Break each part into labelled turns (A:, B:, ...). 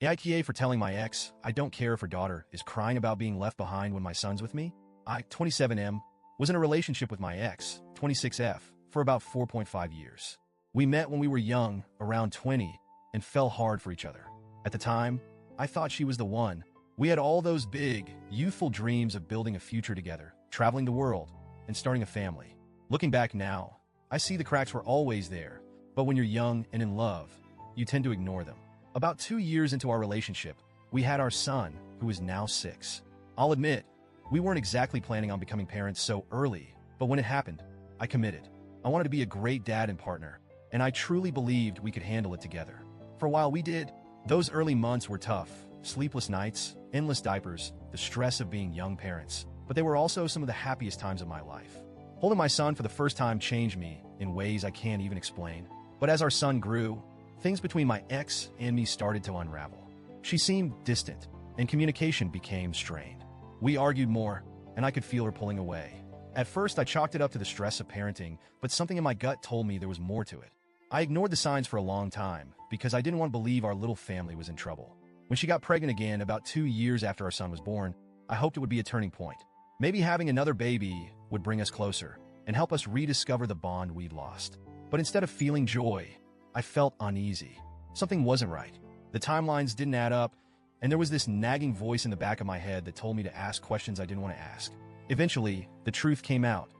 A: AITA for telling my ex I don't care if her daughter is crying about being left behind when my son's with me. I, 27M, was in a relationship with my ex, 26F, for about 4.5 years. We met when we were young, around 20, and fell hard for each other. At the time, I thought she was the one. We had all those big, youthful dreams of building a future together, traveling the world, and starting a family. Looking back now, I see the cracks were always there, but when you're young and in love, you tend to ignore them. About 2 years into our relationship, we had our son, who is now 6. I'll admit, we weren't exactly planning on becoming parents so early, but when it happened, I committed. I wanted to be a great dad and partner, and I truly believed we could handle it together. For a while we did. Those early months were tough. Sleepless nights, endless diapers, the stress of being young parents. But they were also some of the happiest times of my life. Holding my son for the first time changed me in ways I can't even explain. But as our son grew, things between my ex and me started to unravel. She seemed distant, and communication became strained. We argued more, and I could feel her pulling away. At first, I chalked it up to the stress of parenting, but something in my gut told me there was more to it. I ignored the signs for a long time because I didn't want to believe our little family was in trouble. When she got pregnant again about 2 years after our son was born, I hoped it would be a turning point. Maybe having another baby would bring us closer and help us rediscover the bond we'd lost. But instead of feeling joy, I felt uneasy. Something wasn't right. The timelines didn't add up, and there was this nagging voice in the back of my head that told me to ask questions I didn't want to ask. Eventually, the truth came out.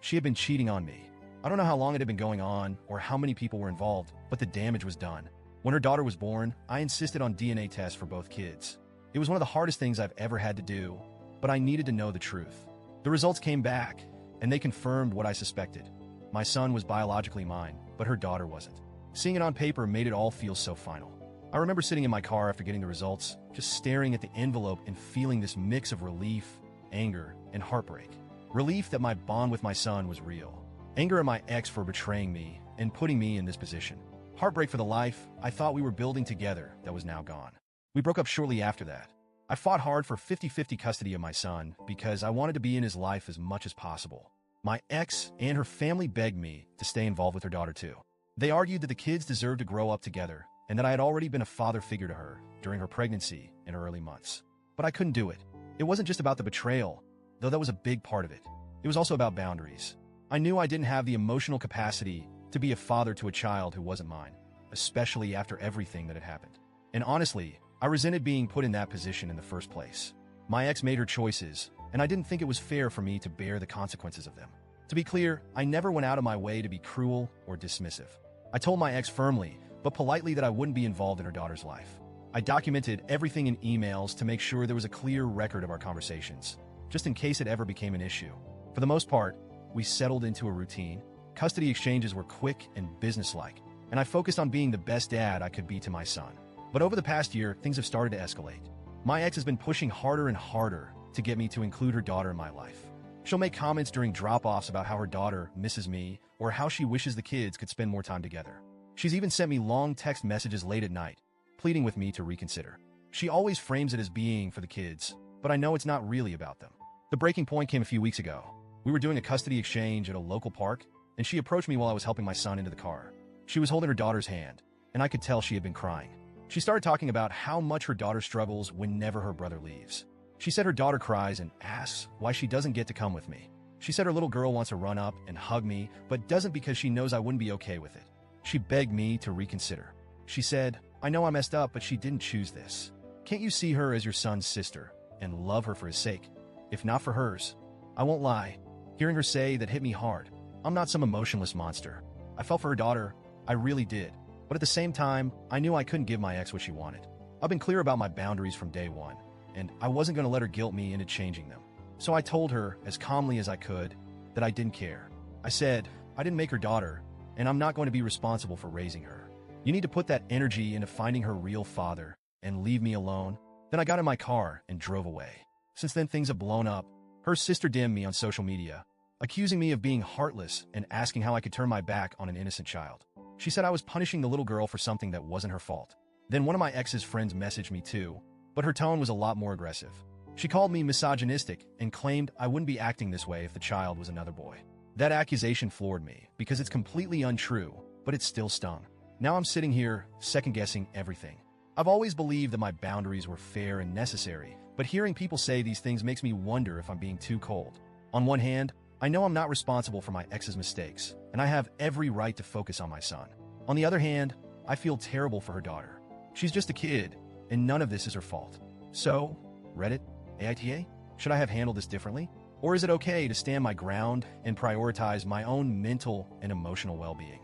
A: She had been cheating on me. I don't know how long it had been going on or how many people were involved, but the damage was done. When her daughter was born, I insisted on DNA tests for both kids. It was one of the hardest things I've ever had to do, but I needed to know the truth. The results came back, and they confirmed what I suspected. My son was biologically mine, but her daughter wasn't. Seeing it on paper made it all feel so final. I remember sitting in my car after getting the results, just staring at the envelope and feeling this mix of relief, anger, and heartbreak. Relief that my bond with my son was real. Anger at my ex for betraying me and putting me in this position. Heartbreak for the life I thought we were building together that was now gone. We broke up shortly after that. I fought hard for 50-50 custody of my son because I wanted to be in his life as much as possible. My ex and her family begged me to stay involved with her daughter too. They argued that the kids deserved to grow up together and that I had already been a father figure to her during her pregnancy and her early months. But I couldn't do it. It wasn't just about the betrayal, though that was a big part of it. It was also about boundaries. I knew I didn't have the emotional capacity to be a father to a child who wasn't mine, especially after everything that had happened. And honestly, I resented being put in that position in the first place. My ex made her choices, and I didn't think it was fair for me to bear the consequences of them. To be clear, I never went out of my way to be cruel or dismissive. I told my ex firmly, but politely, that I wouldn't be involved in her daughter's life. I documented everything in emails to make sure there was a clear record of our conversations, just in case it ever became an issue. For the most part, we settled into a routine. Custody exchanges were quick and businesslike, and I focused on being the best dad I could be to my son. But over the past year, things have started to escalate. My ex has been pushing harder and harder to get me to include her daughter in my life. She'll make comments during drop-offs about how her daughter misses me or how she wishes the kids could spend more time together. She's even sent me long text messages late at night, pleading with me to reconsider. She always frames it as being for the kids, but I know it's not really about them. The breaking point came a few weeks ago. We were doing a custody exchange at a local park, and she approached me while I was helping my son into the car. She was holding her daughter's hand, and I could tell she had been crying. She started talking about how much her daughter struggles whenever her brother leaves. She said her daughter cries and asks why she doesn't get to come with me. She said her little girl wants to run up and hug me, but doesn't because she knows I wouldn't be okay with it. She begged me to reconsider. She said, "I know I messed up, but she didn't choose this. Can't you see her as your son's sister and love her for his sake? If not for hers." I won't lie. Hearing her say that hit me hard. I'm not some emotionless monster. I felt for her daughter. I really did. But at the same time, I knew I couldn't give my ex what she wanted. I've been clear about my boundaries from day one, and I wasn't going to let her guilt me into changing them. So I told her, as calmly as I could, that I didn't care. I said, I didn't make her daughter, and I'm not going to be responsible for raising her. You need to put that energy into finding her real father and leave me alone. Then I got in my car and drove away. Since then, things have blown up. Her sister DM'd me on social media, accusing me of being heartless and asking how I could turn my back on an innocent child. She said I was punishing the little girl for something that wasn't her fault. Then one of my ex's friends messaged me too, but her tone was a lot more aggressive. She called me misogynistic and claimed I wouldn't be acting this way if the child was another boy. That accusation floored me because it's completely untrue, but it still stung. Now I'm sitting here second-guessing everything. I've always believed that my boundaries were fair and necessary, but hearing people say these things makes me wonder if I'm being too cold. On one hand, I know I'm not responsible for my ex's mistakes, and I have every right to focus on my son. On the other hand, I feel terrible for her daughter. She's just a kid, and none of this is her fault. So, Reddit, AITA, should I have handled this differently? Or is it okay to stand my ground and prioritize my own mental and emotional well-being?